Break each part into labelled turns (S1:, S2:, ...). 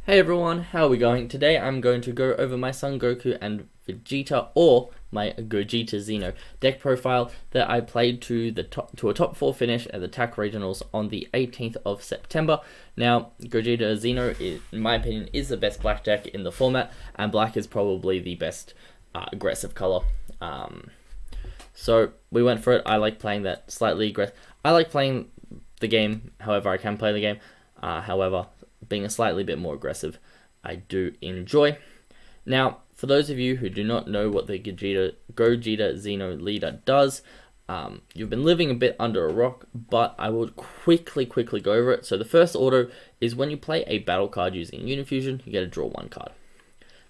S1: Hey everyone, how are we going? Today I'm going to go over my Son Goku and Vegeta, or my Gogeta Xeno deck profile that I played to a top 4 finish at the TAC Regionals on the 18th of September. Now, Gogeta Xeno, in my opinion, is the best black deck in the format, and black is probably the best aggressive color. So we went for it. I like playing that slightly aggressive. I like playing the game, however I can play the game. However, being a slightly bit more aggressive, I do enjoy. Now, for those of you who do not know what the Gogeta Xeno leader does, you've been living a bit under a rock, but I will quickly go over it. So the first order is when you play a battle card using Unifusion, you get to draw 1 card.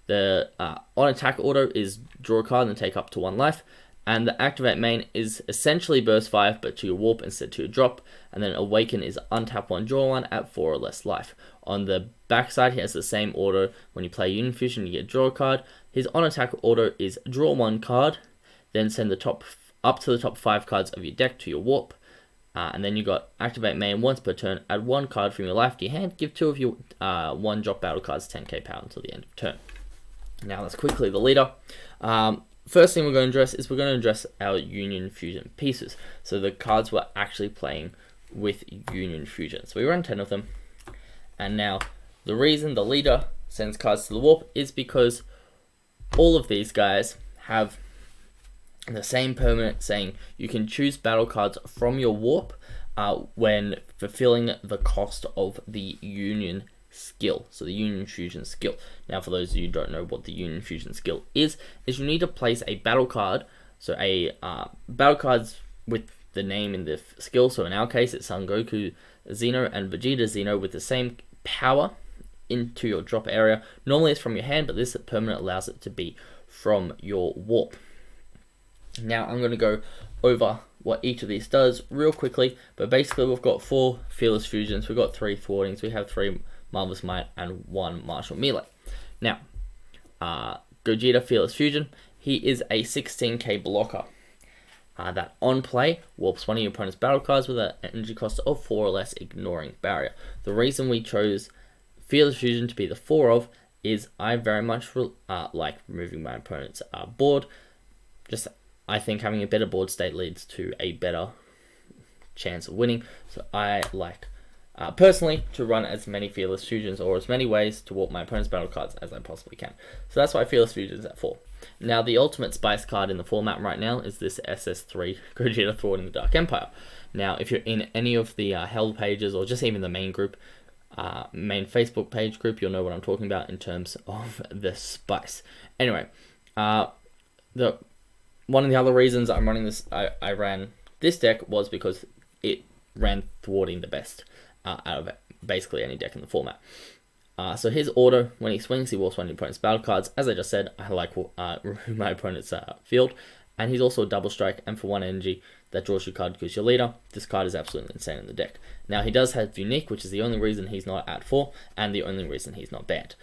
S1: The on attack order is draw a card and take up to 1 life. And the activate main is essentially burst 5, but to your warp instead to your drop. And then awaken is untap 1, draw 1 at 4 or less life. On the backside, he has the same order. When you play Unifusion, you get draw a card. His on attack order is draw 1 card, then send the top up to the top 5 cards of your deck to your warp. And then you got activate main once per turn. Add 1 card from your life to your hand. Give 2 of your 1 drop battle cards 10k power until the end of turn. Now let's quickly the leader. First thing we're going to address our Union Fusion pieces. So the cards we're actually playing with Union Fusion. So we run 10 of them. And now the reason the leader sends cards to the warp is because all of these guys have the same permanent saying you can choose battle cards from your warp when fulfilling the cost of the Union skill, so the Union Fusion skill. Now, for those of you who don't know what the Union Fusion skill is you need to place a battle card, so a battle cards with the name in the skill. So in our case, it's Son Goku Xeno and Vegeta Xeno with the same power into your drop area. Normally it's from your hand, but this permanent allows it to be from your warp. Now I'm going to go over what each of these does real quickly, but basically we've got 4 Fearless Fusions, we've got 3 Thwartings, we have 3 Marvelous Might, and 1 Martial Melee. Now, Gogeta Fearless Fusion, he is a 16k blocker that on play warps 1 of your opponent's battle cards with an energy cost of 4 or less, ignoring barrier. The reason we chose Fearless Fusion to be the 4 of is I very much like removing my opponent's board. I think having a better board state leads to a better chance of winning. So I like personally to run as many Fearless Fusions or as many ways to warp my opponent's battle cards as I possibly can. So that's why Fearless Fusion is at 4. Now the ultimate spice card in the format right now is this SS3 Gogeta Thwarting the Dark Empire. Now if you're in any of the Hell pages or just even the main group, main Facebook page group, you'll know what I'm talking about in terms of the spice. Anyway, one of the other reasons I'm running this, I ran this deck was because it ran Thwarting the best out of basically any deck in the format. So his order, when he swings, he warps 1 of your opponent's battle cards. As I just said, I like remove my opponent's field. And he's also a double strike, and for 1 energy, that draws your card because your leader. This card is absolutely insane in the deck. Now he does have Unique, which is the only reason he's not at 4, and the only reason he's not banned.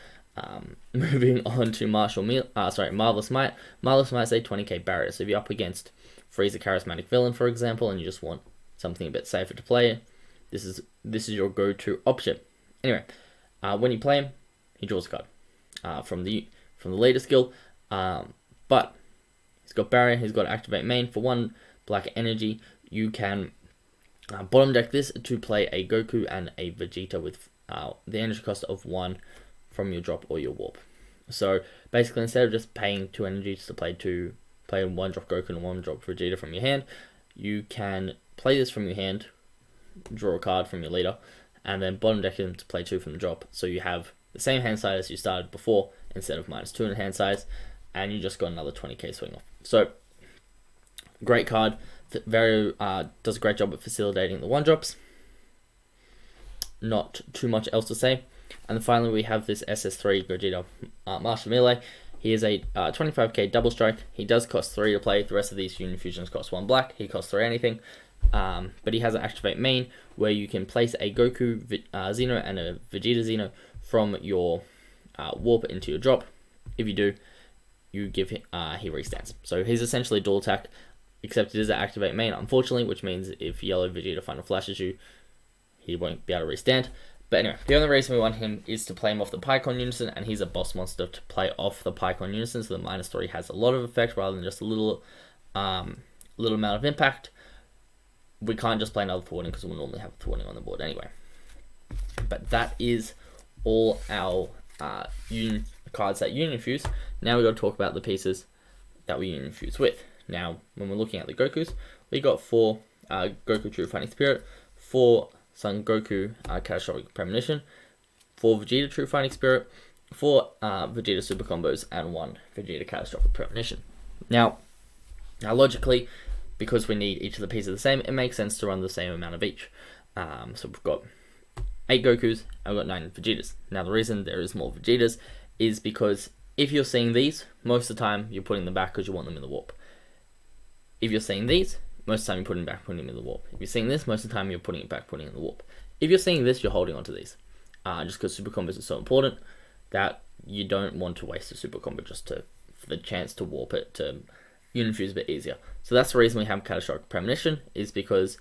S1: Moving on to Marvelous Might. Marvelous Might is a 20k barrier. So if you're up against Frieza Charismatic Villain, for example, and you just want something a bit safer to play, this is your go-to option. Anyway, when you play him, he draws a card from the leader skill, but he's got barrier. He's got activate main. For 1 black energy, you can bottom deck this to play a Goku and a Vegeta with the energy cost of 1 from your drop or your warp. So basically, instead of just paying 2 energies to play 1 drop Goku and 1 drop Vegeta from your hand, you can play this from your hand, draw a card from your leader, and then bottom deck him to play 2 from the drop. So you have the same hand size as you started before instead of -2 in the hand size, and you just got another 20k swing off. So great card. Very does a great job at facilitating the 1 drops. Not too much else to say. And then finally we have this SS3 Gogeta Martial Melee. He is a 25k double strike. He does cost 3 to play. The rest of these Union Fusions cost 1 black. He costs 3 anything. But he has an activate main where you can place a Goku Xeno and a Vegeta Xeno from your warp into your drop. If you do, you give him, he restands. So he's essentially dual attack, except it is an activate main, unfortunately, which means if yellow Vegeta final flashes you, he won't be able to restand. But anyway, the only reason we want him is to play him off the Pycon Unison, and he's a boss monster to play off the Pycon Unison, so the -3 has a lot of effect rather than just a little amount of impact. We can't just play another thwarting because we'll normally have thwarting on the board anyway. But that is all our cards that Union Fuse. Now we've got to talk about the pieces that we Union Fuse with. Now, when we're looking at the Gokus, we got 4 Goku True Fighting Spirit, 4 Son Goku Catastrophic Premonition, 4 Vegeta True Fighting Spirit, 4 Vegeta Super Combos, and 1 Vegeta Catastrophic Premonition. Now logically, because we need each of the pieces the same, it makes sense to run the same amount of each. So we've got 8 Gokus, and we've got 9 Vegetas. Now the reason there is more Vegetas is because if you're seeing these, most of the time you're putting them back because you want them in the warp. If you're seeing these, most of the time you're putting them back, putting them in the warp. If you're seeing this, most of the time you're putting it back, putting it in the warp. If you're seeing this, you're holding on to these. Just because super combos are so important that you don't want to waste a super combo just for the chance to warp it to Union Fuse a bit easier. So that's the reason we have Catastrophic Premonition, is because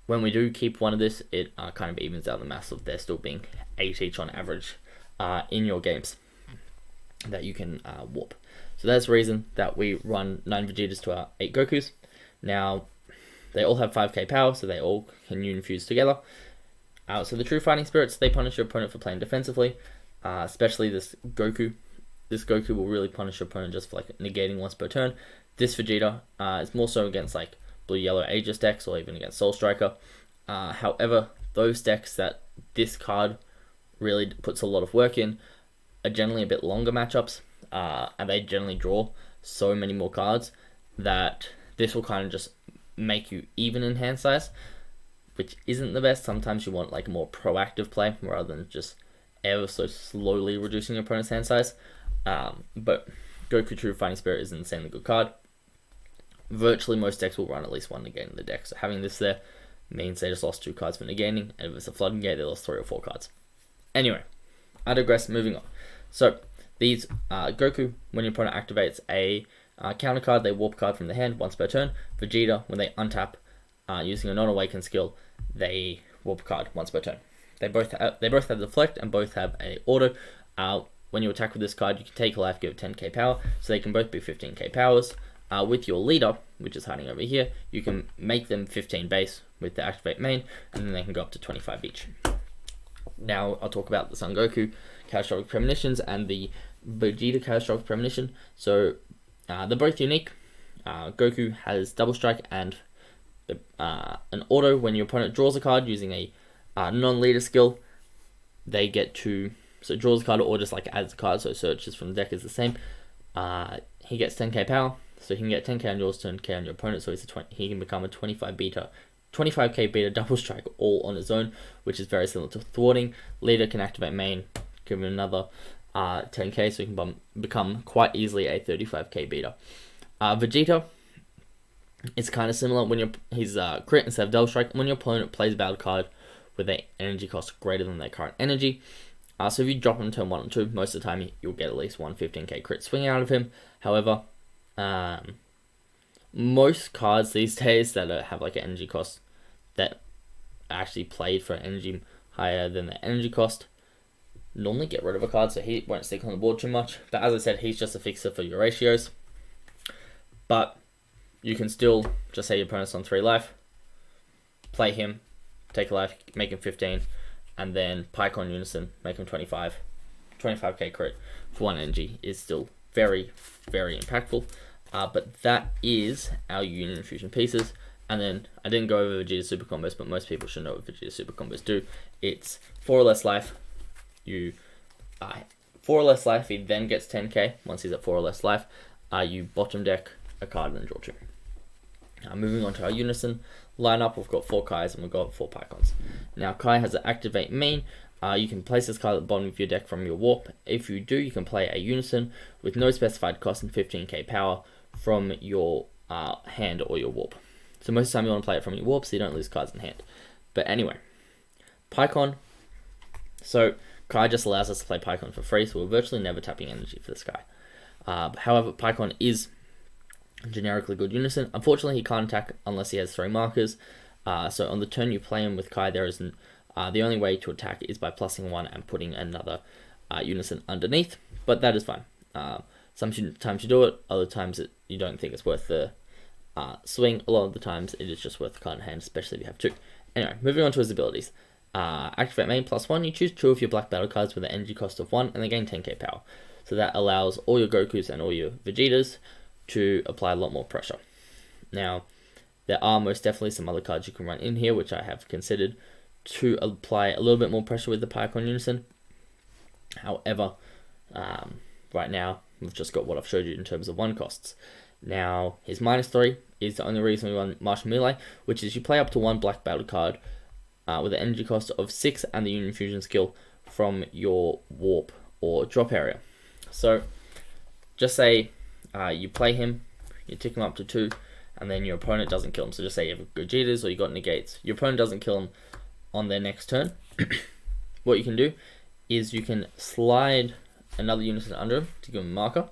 S1: when we do keep one of this, it kind of evens out the mass of there still being 8 each on average in your games that you can warp. So that's the reason that we run 9 Vegetas to our 8 Gokus. Now, they all have 5k power, so they all can Union Fuse together. So the True Fighting Spirits, they punish your opponent for playing defensively, especially this Goku. This Goku will really punish your opponent just for like negating once per turn. This Vegeta is more so against like blue-yellow Aegis decks or even against Soul Striker. However, those decks that this card really puts a lot of work in are generally a bit longer matchups, and they generally draw so many more cards that this will kind of just make you even in hand size, which isn't the best. Sometimes you want like a more proactive play rather than just ever so slowly reducing your opponent's hand size. But Goku True Fighting Spirit is an insanely good card. Virtually most decks will run at least one negate in the deck, so having this there means they just lost 2 cards for negating, and if it's a flood negate, they lost 3 or 4 cards. Anyway, I digress, moving on. So, these Goku, when your opponent activates a counter card, they warp card from the hand once per turn. Vegeta, when they untap using a non-awakened skill, they warp card once per turn. They both have deflect and both have a auto. When you attack with this card, you can take a life, give it 10k power, so they can both be 15k powers. With your leader, which is hiding over here, you can make them 15 base with the activate main, and then they can go up to 25 each. Now I'll talk about the Son Goku Catastrophic Premonitions and the Vegeta Catastrophic Premonition. So they're both unique. Goku has double strike and an auto. When your opponent draws a card using a non-leader skill, they get to, so it draws a card or just like adds a card, so searches from the deck is the same. He gets 10k power, so he can get 10k on yours, 10k on your opponent, so he can become a 25k beta double strike all on his own, which is very similar to thwarting. Leader can activate main, give him another 10k, so he can become quite easily a 35k beta. Vegeta is kind of similar. When he's crit instead of double strike. When your opponent plays a battle card with an energy cost greater than their current energy, so if you drop him turn 1 and 2, most of the time you'll get at least one 15k crit swing out of him. However, most cards these days that have like an energy cost that are actually played for energy higher than the energy cost normally get rid of a card, so he won't stick on the board too much. But as I said, he's just a fixer for your ratios. But you can still just say your opponent's on 3 life, play him, take a life, make him 15, and then Pycon Unison, make him 25k crit for 1 energy is still very, very impactful. But that is our Union Fusion pieces. And then I didn't go over Vegeta Super Combos, but most people should know what Vegeta Super Combos do. It's 4 or less life. 4 or less life, he then gets 10k. Once he's at 4 or less life, you bottom deck a card and then draw 2. Moving on to our Unison lineup, we've got 4 Kais and we've got 4 Pycons. Now, Kai has an activate main. You can place this card at the bottom of your deck from your warp. If you do, you can play a Unison with no specified cost and 15k power from your hand or your warp. So most of the time you want to play it from your warp so you don't lose cards in hand. But anyway, Pycon. So Kai just allows us to play Pycon for free, so we're virtually never tapping energy for this guy. However, Pycon is generically good Unison. Unfortunately, he can't attack unless he has 3 markers. So on the turn you play him with Kai, there is The only way to attack is by plussing one and putting another Unison underneath, but that is fine. Sometimes you do it, other times you don't think it's worth the swing. A lot of the times it is just worth the card in hand, especially if you have two. Anyway, moving on to his abilities. Activate main +1, you choose 2 of your black battle cards with an energy cost of 1 and they gain 10k power. So that allows all your Gokus and all your Vegetas to apply a lot more pressure. Now, there are most definitely some other cards you can run in here, which I have considered to apply a little bit more pressure with the Pycon Unison. However, right now, we've just got what I've showed you in terms of 1 costs. Now, his -3 is the only reason we run Martial Melee, which is you play up to 1 black battle card with an energy cost of 6 and the Infusion skill from your warp or drop area. So, just say you play him, you tick him up to 2, and then your opponent doesn't kill him. So just say you have Gogetas or you got negates. Your opponent doesn't kill him on their next turn. What you can do is you can slide another Unison under him to give him a marker,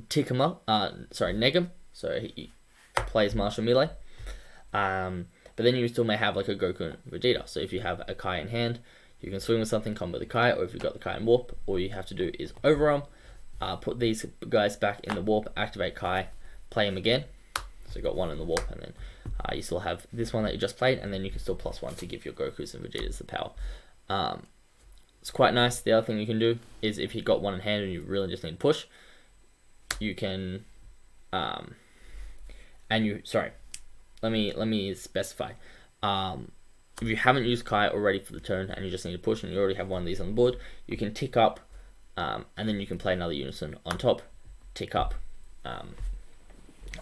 S1: tick him up, neg him, so he plays Martial Melee. But then you still may have like a Goku and Vegeta. So if you have a Kai in hand, you can swing with something, combo the Kai, or if you've got the Kai in warp, all you have to do is overarm, put these guys back in the warp, activate Kai, play him again. So you got 1 in the warp, and then you still have this one that you just played, and then you can still +1 to give your Gokus and Vegetas the power. It's quite nice. The other thing you can do is if you got 1 in hand and you really just need to push, you can let me specify. If you haven't used Kai already for the turn and you just need to push and you already have 1 of these on the board, you can tick up, and then you can play another Unison on top, tick up.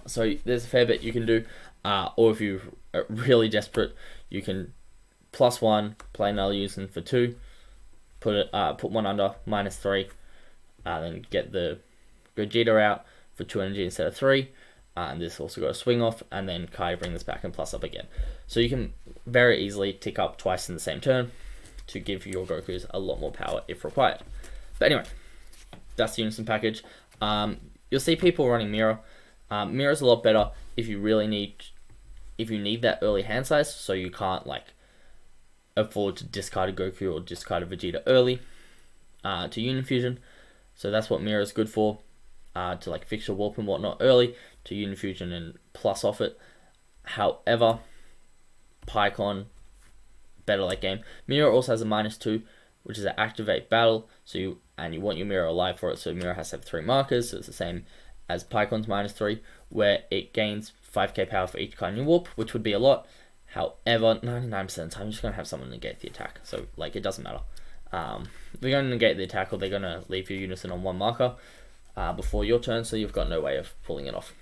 S1: So there's a fair bit you can do, or if you're really desperate, you can +1, play another Unison for 2, put 1 under, -3, then get the Gogeta out for 2 energy instead of 3, and this also got a swing off, and then Kai bring this back and plus up again. So you can very easily tick up twice in the same turn to give your Gokus a lot more power if required. But anyway, that's the Unison package. You'll see people running Mirror. Mirror's a lot better if you need that early hand size, so you can't like afford to discard a Goku or discard a Vegeta early to Unifusion. So that's what Mirror is good for, to like fix your warp and whatnot early to Unifusion and plus off it. However, Pycon, better late game. Mirror also has a -2, which is an activate battle, so you want your Mirror alive for it, so Mirror has to have 3 markers, so it's the same as Pycon's -3, where it gains 5k power for each card in your warp, which would be a lot. However, 99% of the time, you're just going to have someone negate the attack, so like it doesn't matter. They're going to negate the attack, or they're going to leave your Unison on 1 marker before your turn, so you've got no way of pulling it off.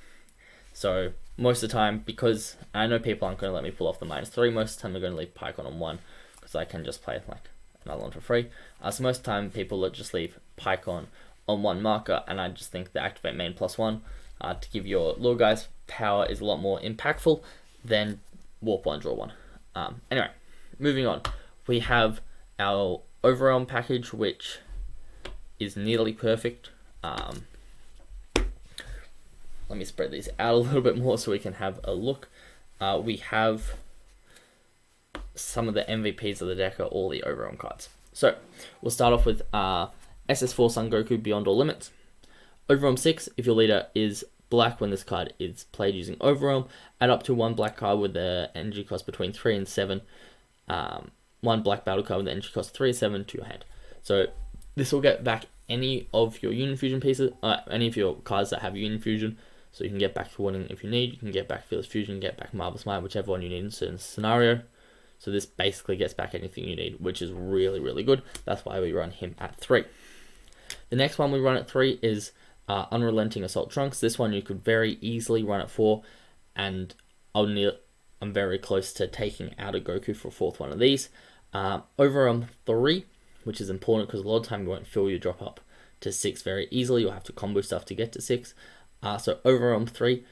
S1: So most of the time, because I know people aren't going to let me pull off the -3, most of the time they're going to leave Pycon on 1, because I can just play like another one for free. So most of the time, people just leave Pycon on 1 marker, and I just think the activate main +1 to give your little guys power is a lot more impactful than warp 1, draw 1. Anyway, moving on, we have our overarm package, which is nearly perfect. Let me spread these out a little bit more so we can have a look. We have some of the MVPs of the deck are all the overarm cards. So we'll start off with SS4 Son Goku Beyond All Limits. Overarm 6, if your leader is black when this card is played using overarm, add up to 1 black card with the energy cost between 3 and 7. 1 black battle card with the energy cost 3 and 7 to your hand. So this will get back any of your Unifusion pieces, any of your cards that have Unifusion. So you can get back Warning if you need, you can get back Fearless Fusion, get back Marvelous Might, whichever one you need in a certain scenario. So this basically gets back anything you need, which is really, really good. That's why we run him at 3. The next one we run at 3 is Unrelenting Assault Trunks. This one you could very easily run at 4, and I'm very close to taking out a Goku for a 4th one of these. Overarm 3, which is important because a lot of time you won't fill your drop up to 6 very easily. You'll have to combo stuff to get to 6. So overarm 3,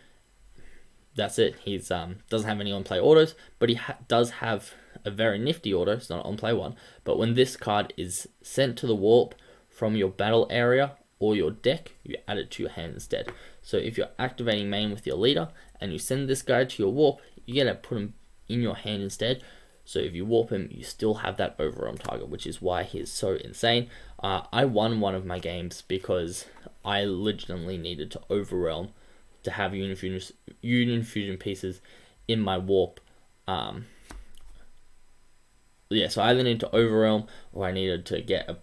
S1: that's it. He's doesn't have any on-play autos, but he does have a very nifty auto. It's not an on-play one, but when this card is sent to the warp from your battle area or your deck, you add it to your hand instead. So if you're activating main with your leader and you send this guy to your warp, you get to put him in your hand instead. So if you warp him, you still have that overwhelm target, which is why he is so insane. I won one of my games because I legitimately needed to overwhelm to have Union Fusion pieces in my warp. Yeah, so I either need to overwhelm or I needed to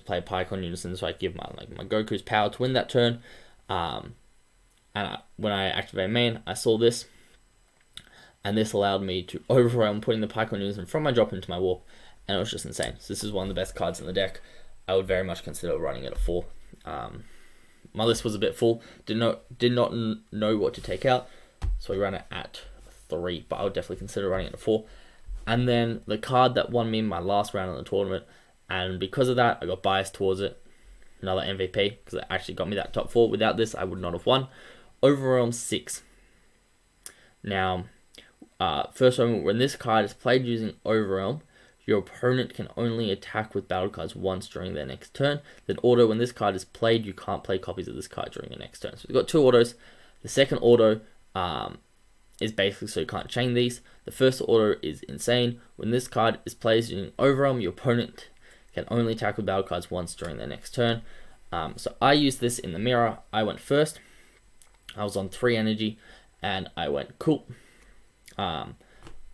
S1: play Pike on Unison, so I give my Goku's power to win that turn. When I activate main, I saw this, and this allowed me to overwhelm, putting the Pike on Unison from my drop into my warp, and it was just insane. So this is one of the best cards in the deck. I would very much consider running it at 4. My list was a bit full. Did not know what to take out, so I ran it at 3. But I would definitely consider running it at 4. And then the card that won me my last round in the tournament, and because of that, I got biased towards it. Another MVP, because it actually got me that top 4. Without this, I would not have won. Overwhelm 6. Now, first one, when this card is played using Overwhelm, your opponent can only attack with battle cards once during their next turn. Then auto, when this card is played, you can't play copies of this card during your next turn. So we've got 2 autos. The second auto is basically so you can't chain these. The first auto is insane. When this card is played using Overwhelm, your opponent can only attack with battle cards once during their next turn. So I used this in the mirror. I went first. I was on 3 energy, and I went cool.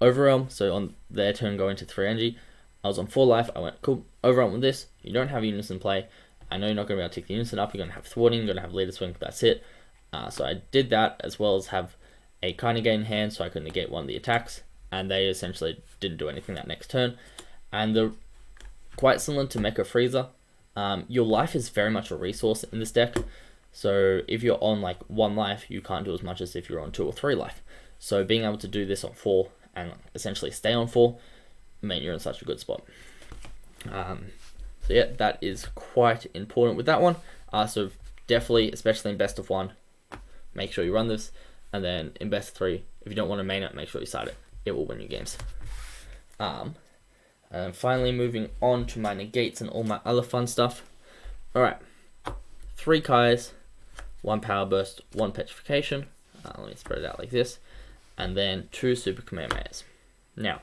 S1: Overwhelm, so on their turn going to 3 energy. I was on 4 life. I went cool. Overwhelm with this. You don't have Unison play. I know you're not going to be able to take the Unison up. You're going to have thwarting. You're going to have leader swing, but that's it. So I did that, as well as have a kind of game in hand, so I could negate one of the attacks, and they essentially didn't do anything that next turn. And quite similar to Mecha Freezer, your life is very much a resource in this deck. So if you're on 1 life, you can't do as much as if you're on 2 or 3 life. So being able to do this on 4 and essentially stay on 4, you're in such a good spot. So yeah, that is quite important with that one. So definitely, especially in best of 1, make sure you run this. And then in best of 3, if you don't want to main it, make sure you side it. It will win you games. And finally, moving on to my negates and all my other fun stuff. Alright, 3 Kais, 1 Power Burst, 1 Petrification. Let me spread it out like this. And then 2 Super Kamehamehas. Now,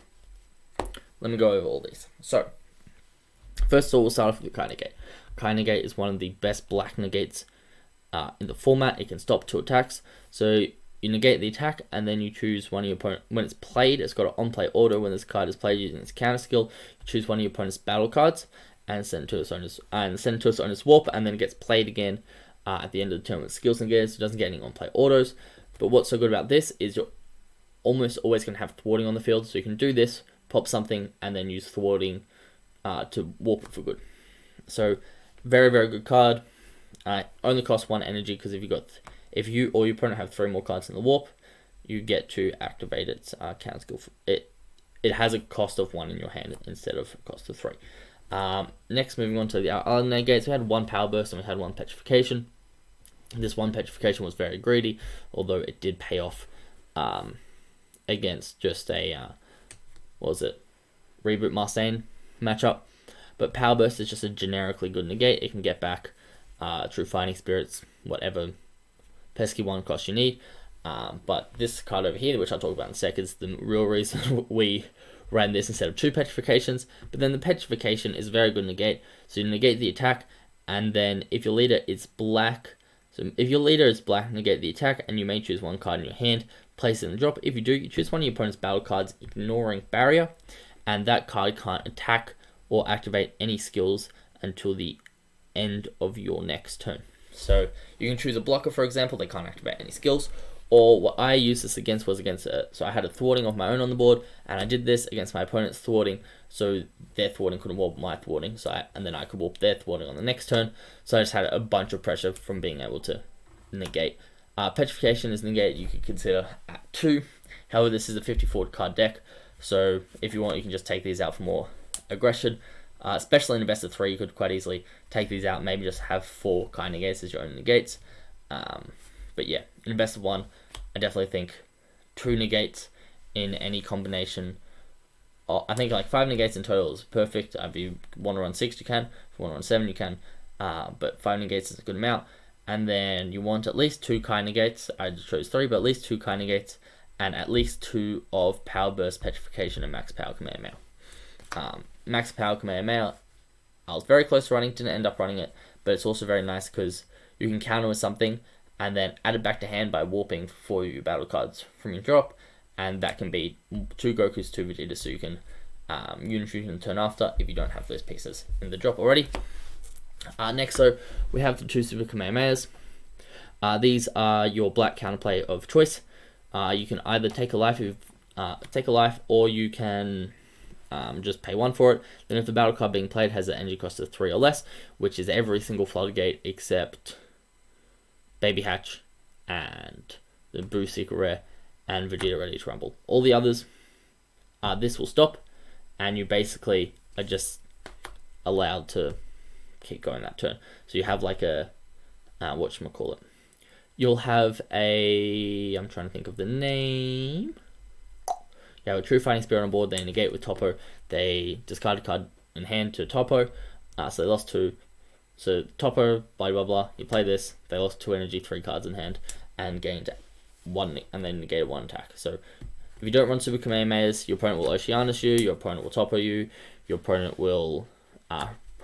S1: let me go over all these. So, first of all, we'll start off with the Kai Negate. Kai Negate is one of the best black negates in the format. It can stop 2 attacks. So, you negate the attack, and then you choose one of your opponent. When it's played, it's got an on-play auto. When this card is played using its counter skill, you choose one of your opponent's battle cards and send it to its owner's warp, and then it gets played again at the end of the turn with skills negated, so it doesn't get any on-play autos. But what's so good about this is you're almost always going to have thwarting on the field, so you can do this, pop something, and then use thwarting to warp it for good. So very, very good card. Only costs 1 energy, because if you or your opponent have 3 more cards in the warp, you get to activate its counter skill. It has a cost of 1 in your hand instead of a cost of 3. Next, moving on to the other negates, we had 1 Power Burst and we had 1 Petrification. This 1 Petrification was very greedy, although it did pay off against just a Reboot Marseille matchup. But Power Burst is just a generically good negate. It can get back True Fighting Spirits, whatever pesky 1 cost you need. But this card over here, which I'll talk about in a sec, is the real reason we ran this instead of 2 Petrifications. But then the Petrification is a very good negate. So you negate the attack, and then if your leader is black, negate the attack, and you may choose 1 card in your hand, place it in the drop. If you do, you choose one of your opponent's battle cards, ignoring barrier, and that card can't attack or activate any skills until the end of your next turn. So you can choose a blocker, for example, they can't activate any skills. Or what I used this against was so I had a thwarting of my own on the board, and I did this against my opponent's thwarting, so their thwarting couldn't warp my thwarting, and then I could warp their thwarting on the next turn. So I just had a bunch of pressure from being able to negate. Petrification is negate you could consider at 2. However, this is a 54 card deck, so if you want, you can just take these out for more aggression. Especially in a best of 3, you could quite easily take these out, maybe just have 4 kind of negates as your own negates. But yeah, in a best of 1, I definitely think 2 negates in any combination. I think 5 negates in total is perfect. If you want to run 6, you can. If you want to run 7, you can. But 5 negates is a good amount. And then you want at least 2 kind negates. I chose 3, but at least 2 kind negates. and at least 2 of Power Burst, Petrification, and Max Power Kamehameha. Max Power Kamehameha, I was very close to running, didn't end up running it, but it's also very nice because you can counter with something and then add it back to hand by warping 4 your battle cards from your drop, and that can be 2 Gokus, 2 Vegetas, so you can Unifuse turn after if you don't have those pieces in the drop already. Next, so we have the 2 Super Kamehamehas. These are your black counterplay of choice. You can either take a life, or you can just pay 1 for it. Then if the battle card being played has an energy cost of 3 or less, which is every single Floodgate except Baby Hatch and the Boo Secret Rare and Vegeta Ready to Rumble. All the others, this will stop, and you basically are just allowed to keep going that turn. So you have like a, whatchamacallit, you'll have a, I'm trying to think of the name. You have a True Fighting Spirit on board, they negate with Toppo, they discard a card in hand to Toppo, so they lost 2. So Toppo, blah blah blah, you play this, they lost 2 energy, 3 cards in hand, and gained 1, and then negated 1 attack. So if you don't run Super Kamehamehas, your opponent will Oceanus you, your opponent will Toppo you, your opponent will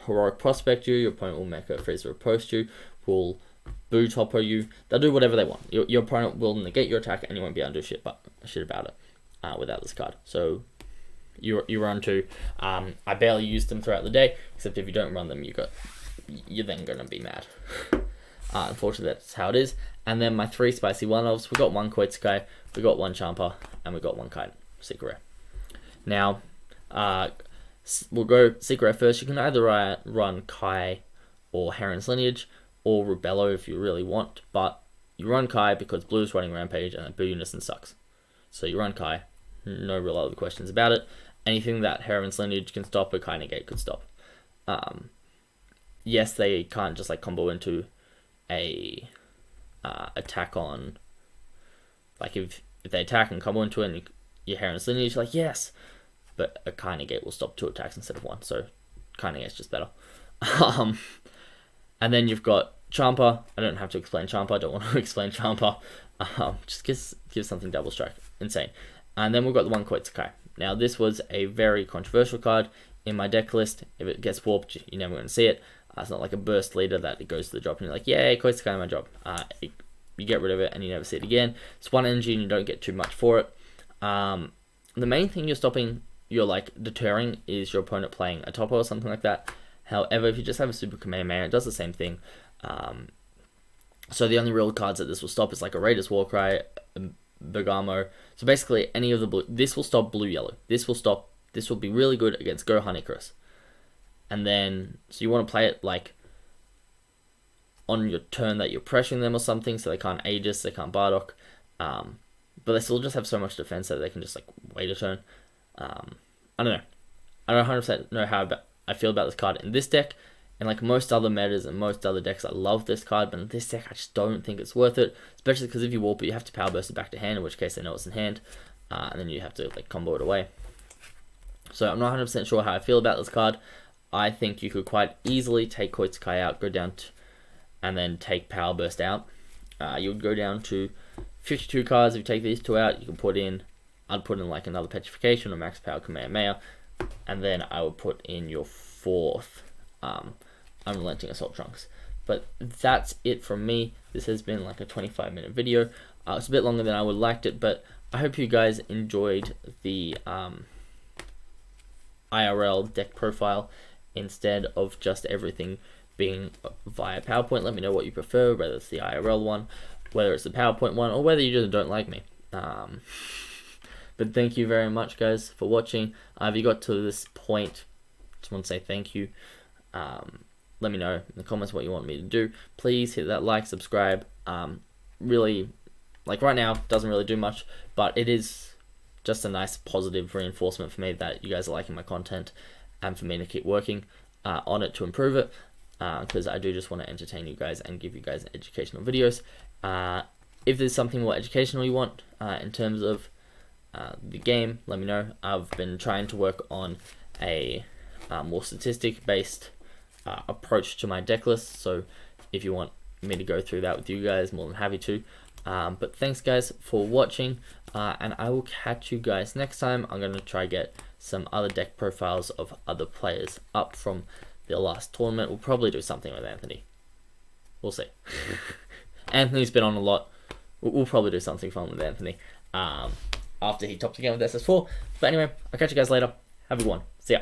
S1: Heroic Prospect you, your opponent will Mecha Freezer Post you, will Boo Toppo you. They'll do whatever they want. Your opponent will negate your attack, and you won't be able to do shit about it without this card. So you run 2. I barely use them throughout the day, except if you don't run them, you're then gonna be mad. Unfortunately, that's how it is. And then my 3 spicy 1-offs. We got 1 Koitsukai, we got 1 Champa, and we got 1 Kite Secret Rare. Now, we'll go Secret Rare first. You can either run Kai or Heron's Lineage, or Rubello if you really want, but you run Kai because Blue's running Rampage and Boo Unison sucks. So you run Kai, no real other questions about it. Anything that Heron's Lineage can stop, or Kai Negate could stop. Yes, they can't just like combo into a attack on, like if they attack and combo into it and your Heron's Lineage, like yes, but a Kai Negate will stop 2 attacks instead of 1, so Kai Negate's just better. And then you've got Champa. I don't have to explain Champa. I don't want to explain Champa. Just give something double strike. Insane. And then we've got the 1 Koitsukai. Now, this was a very controversial card in my deck list. If it gets warped, you're never going to see it. It's not like a burst leader that it goes to the drop and you're like, yay, Koitsukai, my job. You get rid of it and you never see it again. It's 1 energy and you don't get too much for it. The main thing you're like deterring is your opponent playing a Toppo or something like that. However, if you just have a Super Kamehameha, it does the same thing. So the only real cards that this will stop is like a Raiders Warcry, Bergamo. So basically, any of the blue. This will stop blue-yellow. This will be really good against Gohan Icarus. And then, so you want to play it like on your turn that you're pressuring them or something, so they can't Aegis, they can't Bardock. But they still just have so much defense that they can just like wait a turn. I don't know. I don't 100% know how I feel about this card in this deck. And like most other metas and most other decks, I love this card, but in this deck, I just don't think it's worth it. Especially because if you warp it, you have to Power Burst it back to hand, in which case they know it's in hand. And then you have to like combo it away. So I'm not 100% sure how I feel about this card. I think you could quite easily take Koitsukai out, go down to, and then take Power Burst out. You would go down to 52 cards. If you take these 2 out, you can I'd put in like another Petrification or Max Power Kamehameha. And then I would put in your 4th Unrelenting Assault Trunks. But that's it from me. This has been like a 25-minute video. It's a bit longer than I would have liked it, but I hope you guys enjoyed the IRL deck profile instead of just everything being via PowerPoint. Let me know what you prefer, whether it's the IRL one, whether it's the PowerPoint one, or whether you just don't like me. But thank you very much, guys, for watching. If you got to this point, just want to say thank you. Let me know in the comments what you want me to do. Please hit that like, subscribe. Really, like right now, doesn't really do much, but it is just a nice positive reinforcement for me that you guys are liking my content and for me to keep working on it to improve it, because I do just want to entertain you guys and give you guys educational videos. If there's something more educational you want in terms of the game, let me know. I've been trying to work on a more statistic-based approach to my deck list, so if you want me to go through that with you guys, more than happy to. But thanks guys for watching, and I will catch you guys next time. I'm going to try get some other deck profiles of other players up from the last tournament. We'll probably do something with Anthony. We'll see. Anthony's been on a lot. We'll probably do something fun with Anthony after he tops the game with SS4. But anyway, I'll catch you guys later. Have a good one. See ya.